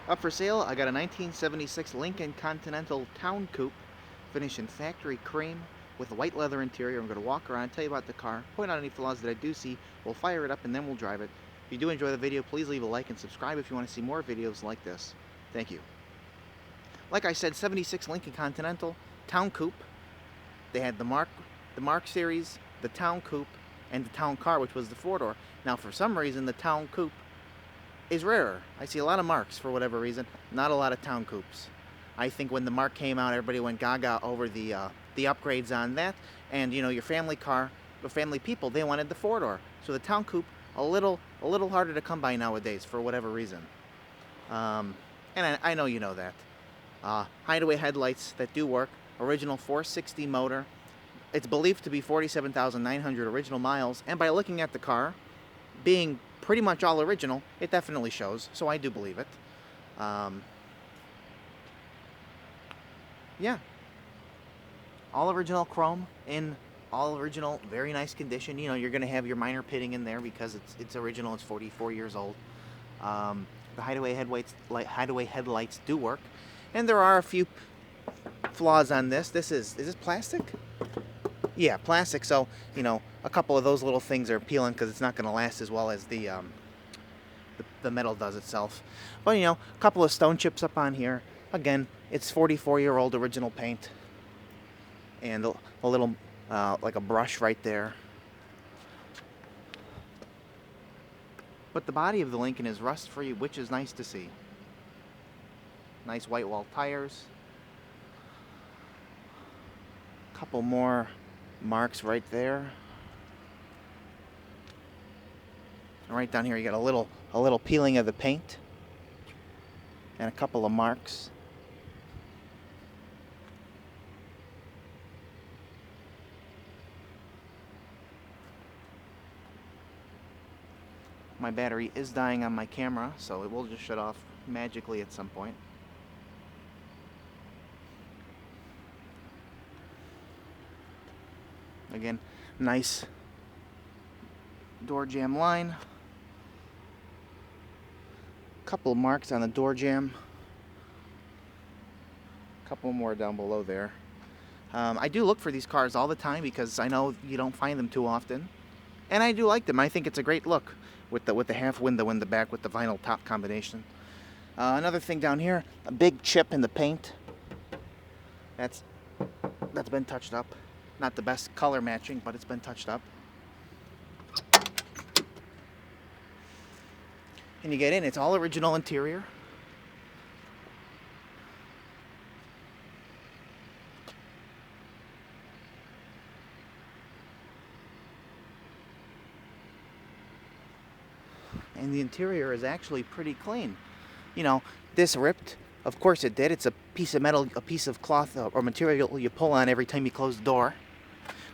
Up for sale, I got a 1976 Lincoln Continental Town Coupe, finished in factory cream with a white leather interior. I'm going to walk around, tell you about the car, point out any flaws that I do see. We'll fire it up and then we'll drive it. If you do enjoy the video, please leave a like and subscribe if you want to see more videos like this. Thank you. Like I said, 76 Lincoln Continental Town Coupe. They had the Mark series, the Town Coupe, and the Town Car, which was the four-door. Now, for some reason, the Town Coupe is rarer. I see a lot of Marks for whatever reason, not a lot of Town Coupes. I think when the Mark came out, everybody went gaga over the upgrades on that, and you know, your family car, the family people, they wanted the four-door. So the Town Coupe, a little harder to come by nowadays for whatever reason. And I know you know that. Hideaway headlights that do work. Original 460 motor. It's believed to be 47,900 original miles, and by looking at the car, being pretty much all original, it definitely shows, so I do believe it. Yeah. All original chrome in all original, very nice condition. You know, you're going to have your minor pitting in there because it's original, it's 44 years old. The hideaway headlights do work, and there are a few flaws on this. Is this plastic? Yeah, plastic, so, you know, a couple of those little things are peeling because it's not going to last as well as the metal does itself. But, you know, a couple of stone chips up on here. Again, it's 44-year-old original paint. And a little, like a brush right there. But the body of the Lincoln is rust-free, which is nice to see. Nice white wall tires. Couple more marks right there. And right down here you got a little peeling of the paint and a couple of marks. My battery is dying on my camera, so it will just shut off magically at some point. Again, nice door jamb line. Couple marks on the door jamb. Couple more down below there. I do look for these cars all the time because I know you don't find them too often, and I do like them. I think it's a great look with the half window in the back with the vinyl top combination. Another thing down here, a big chip in the paint. That's been touched up. Not the best color matching, but it's been touched up. And you get in, it's all original interior. And the interior is actually pretty clean. You know, this ripped, of course it did. It's a piece of metal, a piece of cloth or material you pull on every time you close the door.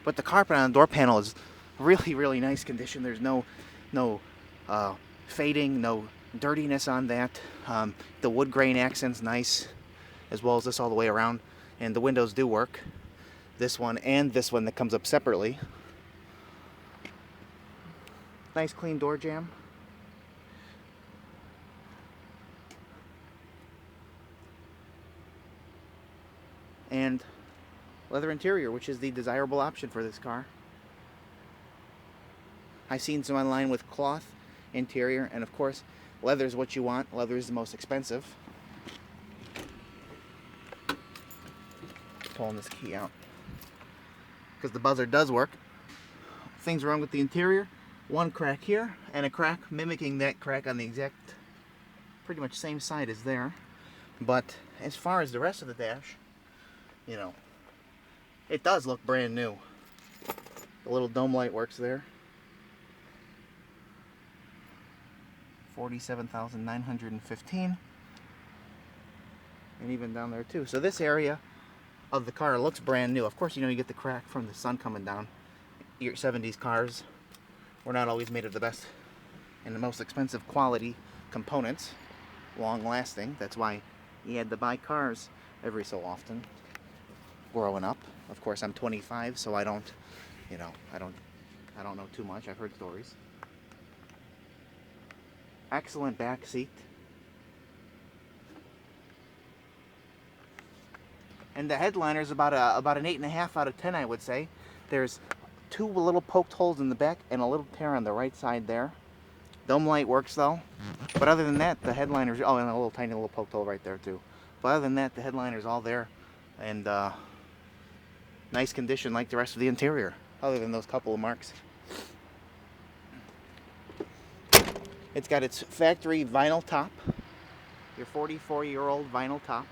But the carpet on the door panel is really nice condition. There's no fading, no dirtiness on that. The wood grain accent's nice, as well as this all the way around. And the windows do work. This one and this one that comes up separately. Nice clean door jamb. And leather interior, which is the desirable option for this car. I've seen some online with cloth interior, and of course, leather is what you want. Leather is the most expensive. Pulling this key out because the buzzer does work. Things wrong with the interior. One crack here, and a crack mimicking that crack on the exact, pretty much same side as there. But as far as the rest of the dash, you know, it does look brand new. The little dome light works there. 47,915. And even down there too. So this area of the car looks brand new. Of course, you know, you get the crack from the sun coming down. Your 70s cars were not always made of the best and the most expensive quality components, long lasting. That's why you had to buy cars every so often growing up. Of course, I'm 25, so I don't know too much. I've heard stories. Excellent back seat. And the headliner is about an 8.5 out of 10, I would say. There's 2 little poked holes in the back and a little tear on the right side there. Dome light works though. But other than that, the headliner's, oh, and a little tiny little poked hole right there too. But other than that, the headliner's all there, and nice condition like the rest of the interior, other than those couple of marks. It's got its factory vinyl top, your 44-year-old vinyl top.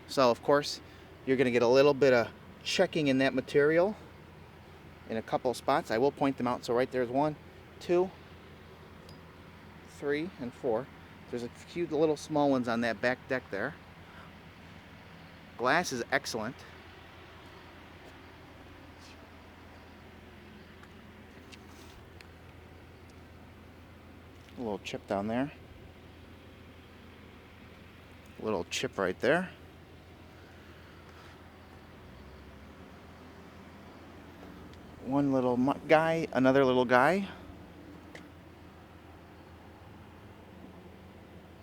So of course, you're gonna get a little bit of checking in that material in a couple of spots. I will point them out. So right there's 1, 2, 3, and 4. There's a few little small ones on that back deck there. Glass is excellent. A little chip down there. A little chip right there. One little guy, another little guy.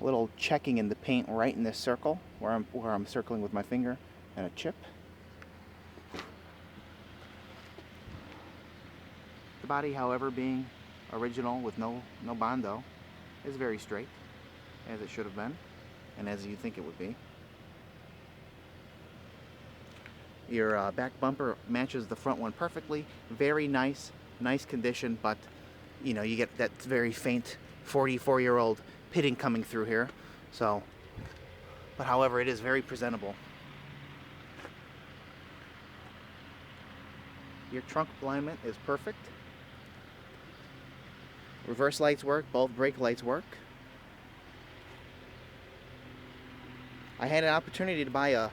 Little checking in the paint right in this circle where I'm circling with my finger, and a chip. The body, however, being original with no Bondo, is very straight, as it should have been, and as you think it would be. Your back bumper matches the front one perfectly. Very nice condition, but you know, you get that very faint 44-year-old pitting coming through here. So, but however, it is very presentable. Your trunk alignment is perfect. Reverse lights work, both brake lights work. I had an opportunity to buy a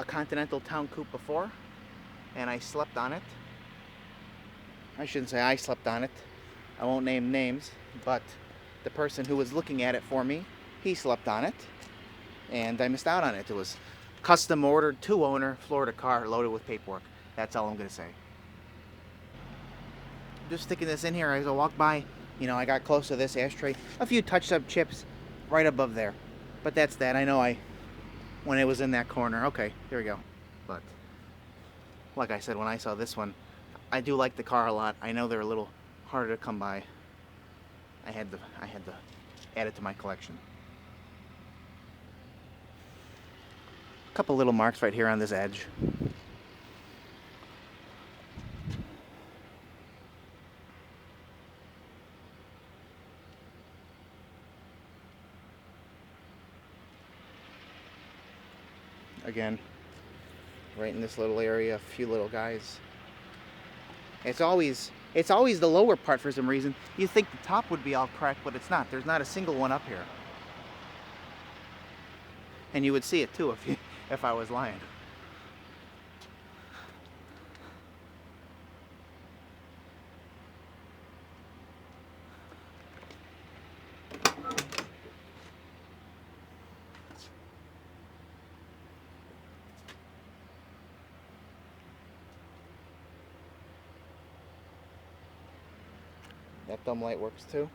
Continental Town Coupe before, and I slept on it. I shouldn't say I slept on it. I won't name names, but the person who was looking at it for me, he slept on it, and I missed out on it. It was custom ordered, 2-owner Florida car loaded with paperwork. That's all I'm going to say. Just sticking this in here as I walk by, you know, I got close to this ashtray. A few touched up chips right above there. But that's that. I know when it was in that corner. Okay, here we go. But like I said, when I saw this one, I do like the car a lot. I know they're a little harder to come by. I had to add it to my collection. A couple little marks right here on this edge. Again, right in this little area, a few little guys. It's always the lower part for some reason. You think the top would be all cracked, but it's not. There's not a single one up here. And you would see it too if I was lying. That dome light works too.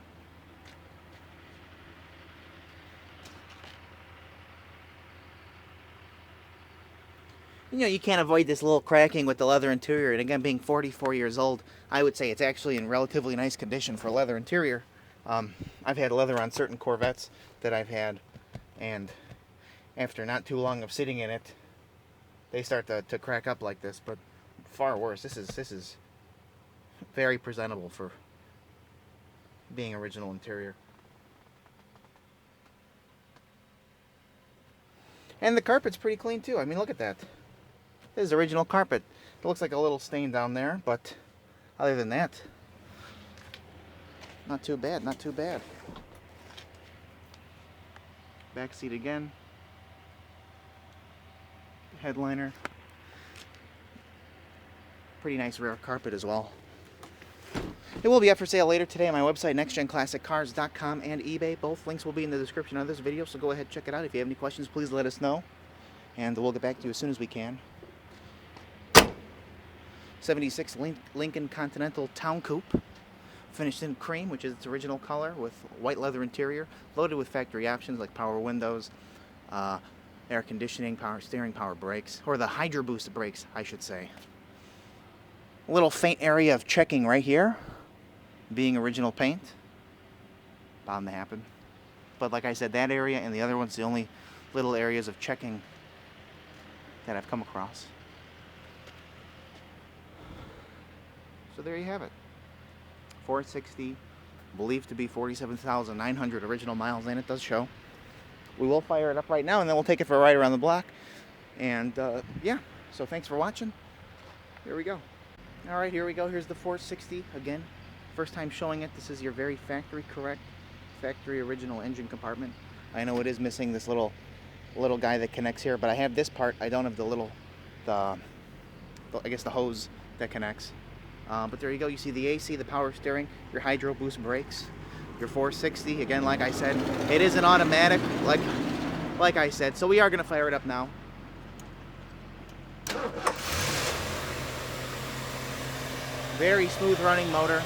You know, you can't avoid this little cracking with the leather interior, and again, being 44 years old, I would say it's actually in relatively nice condition for leather interior. I've had leather on certain Corvettes that I've had, and after not too long of sitting in it, they start to crack up like this, but far worse. This is very presentable for being original interior. And the carpet's pretty clean too. I mean, look at that. This is original carpet. It looks like a little stain down there, but other than that, not too bad, not too bad. Back seat again. Headliner. Pretty nice rear carpet as well. It will be up for sale later today on my website, nextgenclassiccars.com, and eBay. Both links will be in the description of this video, so go ahead and check it out. If you have any questions, please let us know, and we'll get back to you as soon as we can. 76 Lincoln Continental Town Coupe, finished in cream, which is its original color, with white leather interior, loaded with factory options like power windows, air conditioning, power steering, power brakes, or the Hydro Boost brakes, I should say. A little faint area of checking right here, being original paint. Bound to happen. But like I said, that area and the other one's the only little areas of checking that I've come across. So there you have it. 460, believed to be 47,900 original miles, and it does show. We will fire it up right now, and then we'll take it for a ride around the block. And yeah, so thanks for watching. Here we go. All right, here we go. Here's the 460 again. First time showing it. This is your very factory correct, factory original engine compartment. I know it is missing this little guy that connects here, but I have this part. I don't have I guess the hose that connects. But there you go. You see the AC, the power steering, your Hydro Boost brakes, your 460. Again, like I said, it is an automatic, like I said. So we are going to fire it up now. Very smooth running motor.